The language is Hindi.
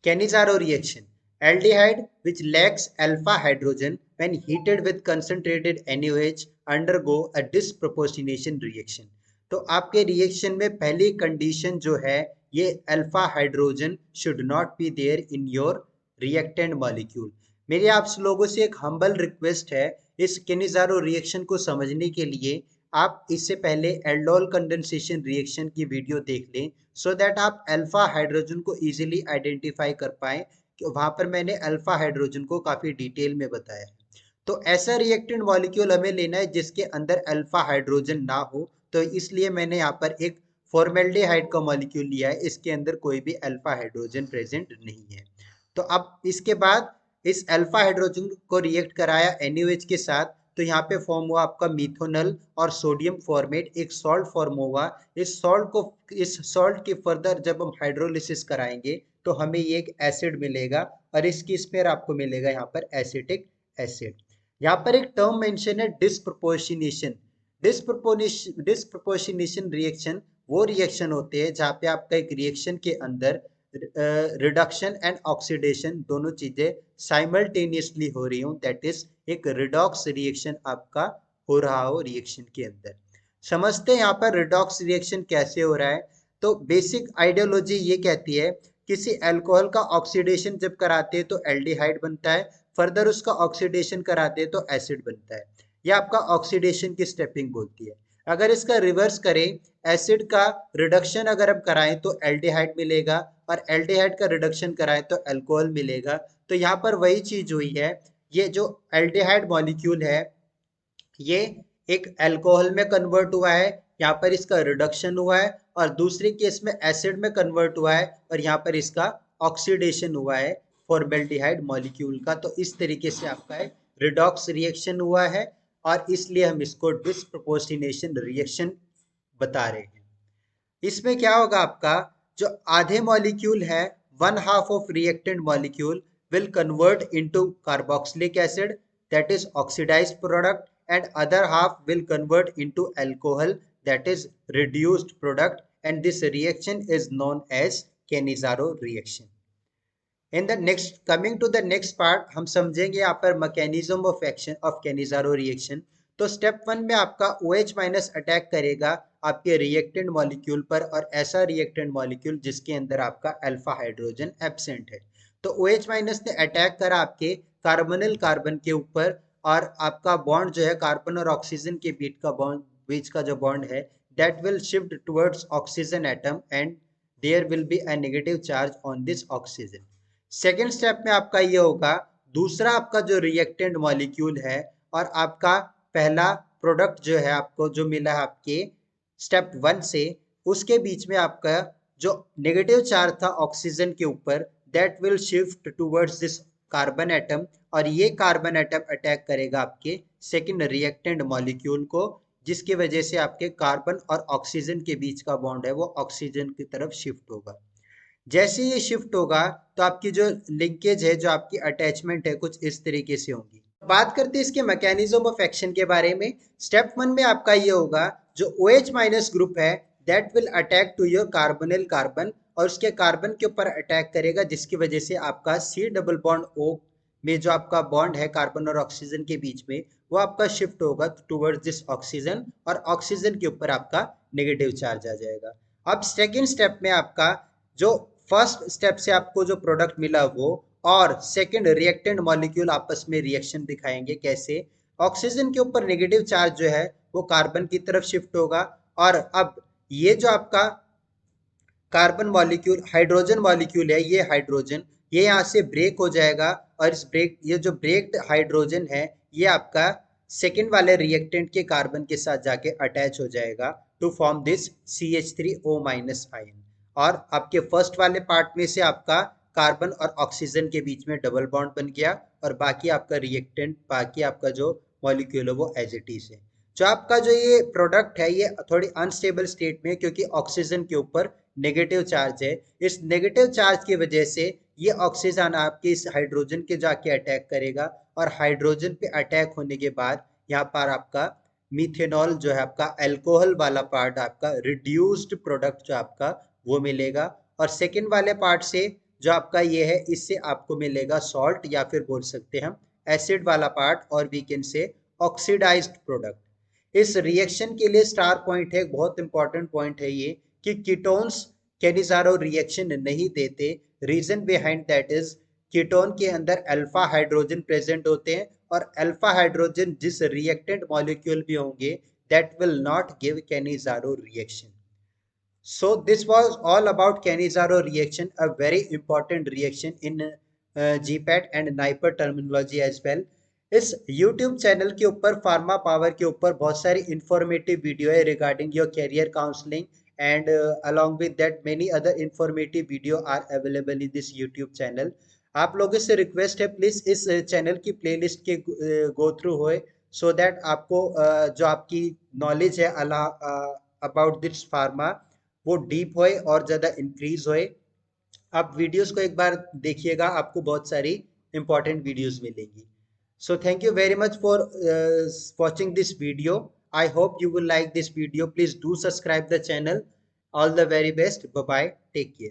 Cannizzaro reaction. Aldehyde which lacks alpha hydrogen when heated with concentrated NaOH undergo a disproportionation reaction. तो आपके रिएक्शन में पहली कंडीशन जो है ये alpha hydrogen should not be there in your reactant molecule. मेरी आप लोगों से एक हम्बल रिक्वेस्ट है, इस केनिज़ारो रिएक्शन को समझने के लिए आप इससे पहले एल्डोल कंडेंसेशन रिएक्शन की वीडियो देख लें, सो दैट आप अल्फा हाइड्रोजन को इजीली आइडेंटिफाई कर पाएं कि वहां पर मैंने अल्फा हाइड्रोजन को काफी डिटेल में बताया है। तो ऐसा रिएक्टेंट मॉलिक्यूल हमें लेना है जिसके अंदर अल्फा हाइड्रोजन ना हो, तो इसलिए मैंने यहाँ पर एक फॉर्मेल्डिहाइड का मॉलिक्यूल लिया है, इसके अंदर कोई भी अल्फा हाइड्रोजन प्रेजेंट नहीं है। तो अब इसके बाद इस अल्फा हाइड्रोजन को रिएक्ट कराया NaOH के साथ, तो यहाँ पे फॉर्म हुआ आपका मिथोनल और सोडियम फॉर्मेट, एक सॉल्ट फॉर्म हुआ। इस सॉल्ट की फर्दर जब हम हाइड्रोलिसिस कराएंगे तो हमें ये एक एसिड मिलेगा और इसकी स्पेयर आपको मिलेगा यहाँ पर एसिटिक एसिड। यहाँ पर एक टर्म मेंशन है डिस्प्रोपोर्शनेशन। डिस्प्रोपोर्शनेशन रिएक्शन वो रिएक्शन होते हैं जहाँ पे आपका एक रिएक्शन के अंदर रिडक्शन एंड ऑक्सीडेशन दोनों चीजें साइमल्टेनियसली हो रही हो, दैट इज एक रिडॉक्स रिएक्शन आपका हो रहा हो रिएक्शन के अंदर। समझते हैं यहाँ पर रिडॉक्स रिएक्शन कैसे हो रहा है। तो बेसिक आइडियोलॉजी ये कहती है किसी अल्कोहल का ऑक्सीडेशन जब कराते हैं तो एल्डिहाइड बनता है, फर्दर उसका ऑक्सीडेशन कराते हैं तो एसिड बनता है। ये आपका ऑक्सीडेशन की स्टेपिंग बोलती है। अगर इसका रिवर्स करें, एसिड का रिडक्शन अगर हम कराएं तो एल्डिहाइड मिलेगा और एल्डिहाइड का रिडक्शन कराएं तो अल्कोहल मिलेगा। तो यहाँ पर वही चीज हुई है, ये जो एल्डिहाइड मॉलिक्यूल है ये एक अल्कोहल में कन्वर्ट हुआ है, यहाँ पर इसका रिडक्शन हुआ है, और दूसरे केस में एसिड में कन्वर्ट हुआ है और यहाँ पर इसका ऑक्सीडेशन हुआ है फॉर्मेल्डिहाइड मॉलिक्यूल का। तो इस तरीके से आपका एक रिडॉक्स रिएक्शन हुआ है और इसलिए हम इसको डिस्प्रोपोर्शनेशन रिएक्शन बता रहे हैं। इसमें क्या होगा आपका, जो आधे मॉलिक्यूल है, one half of reactant molecule will convert into carboxylic acid, that is oxidised product, and other half will convert into alcohol, that is reduced product, and this reaction is known as Cannizzaro reaction. In the next coming to the next part, हम समझेंगे यहाँ पर mechanism of action of Cannizzaro reaction. तो स्टेप वन में आपका OH माइनस अटैक करेगा आपके रिएक्टेंट मॉलिक्यूल पर, और ऐसा रिएक्टेंट मॉलिक्यूल जिसके अंदर आपका अल्फा हाइड्रोजन एब्सेंट है। तो OH माइनस ने अटैक करा आपके कार्बोनिल कार्बन के ऊपर, और आपका बॉन्ड जो है कार्बन और ऑक्सीजन के बीच का जो बॉन्ड है, that will shift towards oxygen atom and there will be a negative charge on this oxygen. Second step में आपका ये होगा, दूसरा आपका जो रिएक्टेंट मॉलिक्यूल है और आपका पहला प्रोडक्ट जो है आपको जो मिला है आपके स्टेप वन से, उसके बीच में आपका जो नेगेटिव चार्ज था ऑक्सीजन के ऊपर, that will shift towards this carbon atom, और ये कार्बन एटम अटैक करेगा आपके सेकेंड रिएक्टेंट मॉलिक्यूल को, जिसकी वजह से आपके कार्बन और ऑक्सीजन के बीच का बॉन्ड है वो ऑक्सीजन की तरफ शिफ्ट होगा। जैसे ये शिफ्ट होगा तो आपकी जो लिंकेज है, जो आपकी अटैचमेंट है, कुछ इस तरीके से होंगी। बात करते हैं इसके मैकेनिज्म ऑफ एक्शन के बारे में। स्टेप वन में आपका ये होगा, जो OH माइनस ग्रुप है that will attack to your carbonyl carbon, और उसके कार्बन के ऊपर अटैक करेगा, जिसकी वजह से आपका C डबल बॉन्ड O में जो आपका बॉन्ड है कार्बन और ऑक्सीजन के बीच में, वो आपका शिफ्ट होगा टुवर्ड्स दिस ऑक्सीजन, और ऑक्सीजन के ऊपर आपका नेगेटिव चार्ज आ जाएगा। अब सेकेंड स्टेप में आपका जो फर्स्ट स्टेप से आपको जो प्रोडक्ट मिला वो और सेकंड रिएक्टेंट मॉलिक्यूल आपस में रिएक्शन दिखाएंगे कैसे। ऑक्सीजन के ऊपर नेगेटिव चार्ज जो है वो कार्बन की तरफ शिफ्ट होगा, और अब ये जो आपका कार्बन मॉलिक्यूल हाइड्रोजन मॉलिक्यूल है, ये हाइड्रोजन ये यहाँ से ब्रेक हो जाएगा, और ये जो ब्रेक्ड हाइड्रोजन है ये आपका सेकेंड वाले रिएक्टेंट के कार्बन के साथ जाके अटैच हो जाएगा to form this CH3O minus ion. और आपके फर्स्ट वाले पार्ट में से आपका कार्बन और ऑक्सीजन के बीच में डबल बॉन्ड बन गया, और बाकी आपका रिएक्टेंट, बाकी आपका जो मॉलिक्यूल है वो एज इट इज है। जो आपका जो ये प्रोडक्ट है ये थोड़ी अनस्टेबल स्टेट में, क्योंकि ऑक्सीजन के ऊपर नेगेटिव चार्ज है। इस नेगेटिव चार्ज की वजह से ये ऑक्सीजन आपके इस हाइड्रोजन के जाके अटैक करेगा, और हाइड्रोजन पे अटैक होने के बाद यहाँ पर आपका मिथेनॉल जो है आपका अल्कोहल वाला पार्ट, आपका रिड्यूस्ड प्रोडक्ट जो आपका वो मिलेगा, और सेकेंड वाले पार्ट से जो आपका ये है इससे आपको मिलेगा सॉल्ट या फिर बोल सकते हैं हम एसिड वाला पार्ट और we can say oxidized product. इस रिएक्शन के लिए स्टार पॉइंट है, बहुत इंपॉर्टेंट पॉइंट है ये कि कीटोन्स कैनिजारो रिएक्शन नहीं देते। Reason behind that is ketone के अंदर अल्फा हाइड्रोजन प्रेजेंट होते हैं और अल्फा हाइड्रोजन जिस रिएक्टेंट मॉलिक्यूल भी होंगे that will not give Cannizzaro reaction. So this was all about Cannizzaro reaction, a very important reaction in GPAT and NIPER terminology as well. इस YouTube चैनल के ऊपर फार्मा पावर के ऊपर बहुत सारी इंफॉर्मेटिव वीडियो है regarding your career counselling and along with that many other informative video are available in this YouTube channel. आप लोगों से रिक्वेस्ट है प्लीज इस चैनल की प्लेलिस्ट के गो थ्रू होए सो दैट आपको जो आपकी नॉलेज है अबाउट दिस फार्मा वो डीप होए और ज़्यादा इंक्रीज होए। आप वीडियोस को एक बार देखिएगा, आपको बहुत सारी इंपॉर्टेंट वीडियोस मिलेंगी। So thank you very much for watching this video. I hope you will like this video. Please do subscribe the channel. All the very best. Bye bye, take care.